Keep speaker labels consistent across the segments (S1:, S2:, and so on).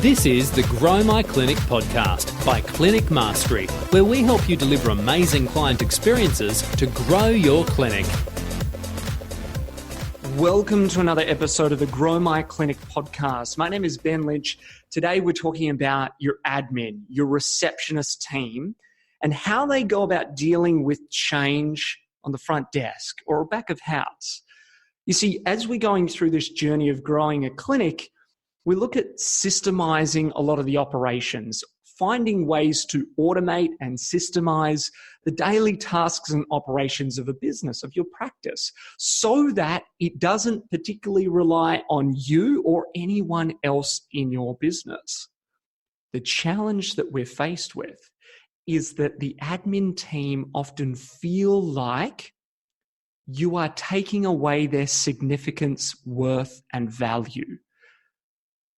S1: This is the Grow My Clinic podcast by Clinic Mastery, where we help you deliver amazing client experiences to grow your clinic.
S2: Welcome to another episode of the Grow My Clinic podcast. My name is Ben Lynch. Today we're talking about your admin, your receptionist team, and how they go about dealing with change on the front desk or back of house. You see, as we're going through this journey of growing a clinic, we look at systemizing a lot of the operations, finding ways to automate and systemize the daily tasks and operations of a business, of your practice, so that it doesn't particularly rely on you or anyone else in your business. The challenge that we're faced with is that the admin team often feel like you are taking away their significance, worth, and value.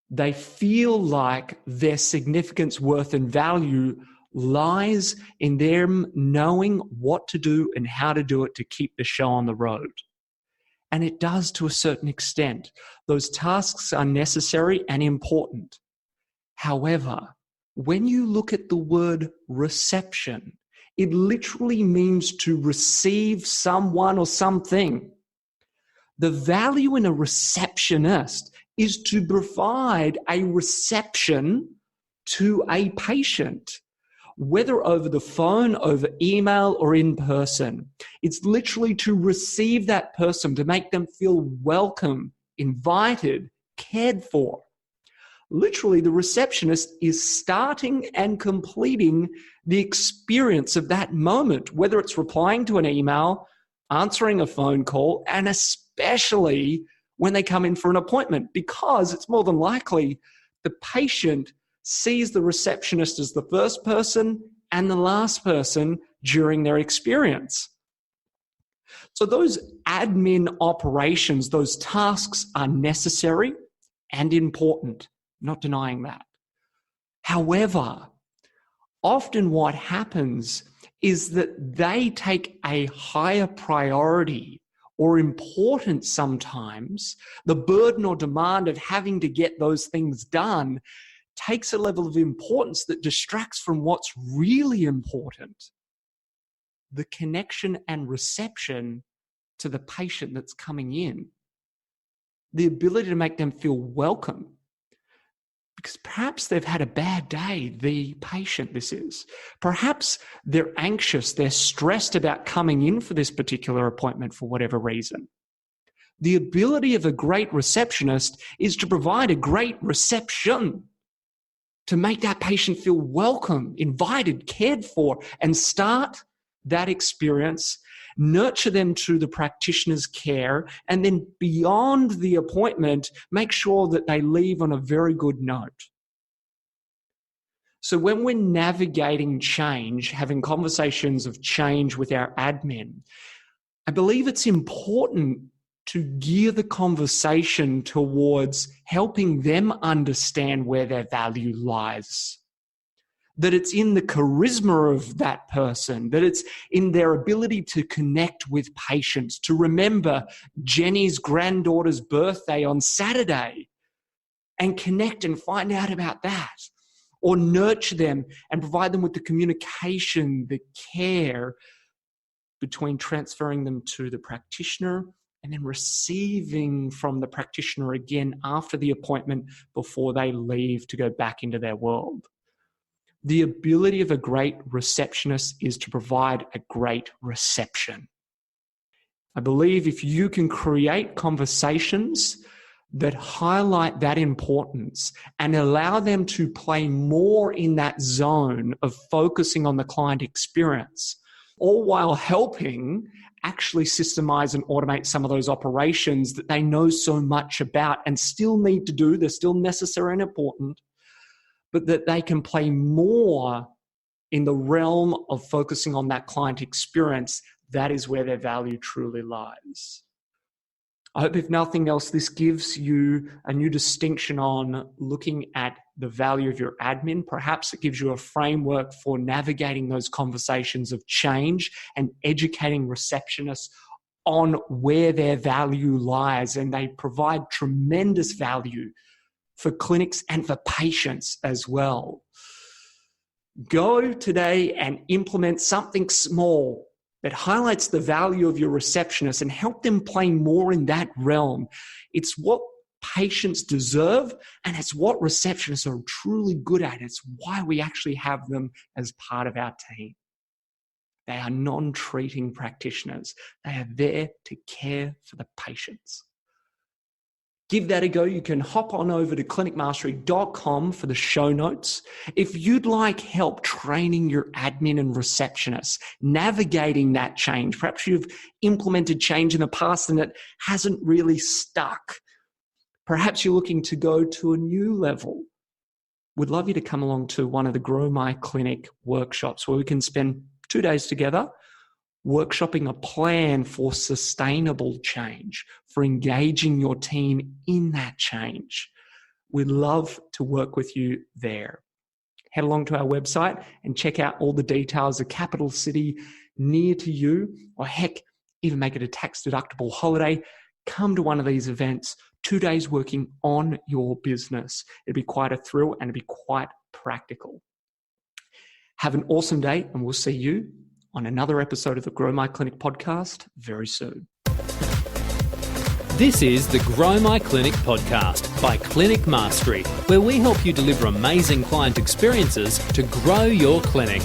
S2: They feel like their significance, worth, and value lies in them knowing what to do and how to do it to keep the show on the road. And it does to a certain extent. Those tasks are necessary and important. However, when you look at the word reception, it literally means to receive someone or something. The value in a receptionist is to provide a reception to a patient, whether over the phone, over email, or in person. It's literally to receive that person, to make them feel welcome, invited, cared for. Literally, the receptionist is starting and completing the experience of that moment, whether it's replying to an email, answering a phone call, and especially when they come in for an appointment, because it's more than likely the patient sees the receptionist as the first person and the last person during their experience. So those admin operations, those tasks are necessary and important, not denying that. However, often what happens is that they take a higher priority or importance sometimes. The burden or demand of having to get those things done takes a level of importance that distracts from what's really important: the connection and reception to the patient that's coming in. The ability to make them feel welcome. Because perhaps they've had a bad day, the patient this is. Perhaps they're anxious, they're stressed about coming in for this particular appointment for whatever reason. The ability of a great receptionist is to provide a great reception, to make that patient feel welcome, invited, cared for, and start that experience, nurture them to the practitioner's care, and then beyond the appointment, make sure that they leave on a very good note. So when we're navigating change, having conversations of change with our admin, I believe it's important to gear the conversation towards helping them understand where their value lies. That it's in the charisma of that person, that it's in their ability to connect with patients, to remember Jenny's granddaughter's birthday on Saturday and connect and find out about that, or nurture them and provide them with the communication, the care between transferring them to the practitioner and then receiving from the practitioner again after the appointment before they leave to go back into their world. The ability of a great receptionist is to provide a great reception. I believe if you can create conversations that highlight that importance and allow them to play more in that zone of focusing on the client experience, all while helping actually systemize and automate some of those operations that they know so much about and still need to do, they're still necessary and important, but that they can play more in the realm of focusing on that client experience. That is where their value truly lies. I hope, if nothing else, this gives you a new distinction on looking at the value of your admin. Perhaps it gives you a framework for navigating those conversations of change and educating receptionists on where their value lies. And they provide tremendous value for clinics and for patients as well. Go today and implement something small that highlights the value of your receptionist and help them play more in that realm. It's what patients deserve, and it's what receptionists are truly good at. It's why we actually have them as part of our team. They are non-treating practitioners. They are there to care for the patients. Give that a go. You can hop on over to clinicmastery.com for the show notes. If you'd like help training your admin and receptionists, navigating that change, perhaps you've implemented change in the past and it hasn't really stuck. Perhaps you're looking to go to a new level. We'd love you to come along to one of the Grow My Clinic workshops where we can spend 2 days together workshopping a plan for sustainable change, for engaging your team in that change. We'd love to work with you there. Head along to our website and check out all the details, a capital city near to you, or heck, even make it a tax-deductible holiday. Come to one of these events, 2 days working on your business. It'd be quite a thrill and it'd be quite practical. Have an awesome day, and we'll see you on another episode of the Grow My Clinic podcast very soon.
S1: This is the Grow My Clinic podcast by Clinic Mastery, where we help you deliver amazing client experiences to grow your clinic.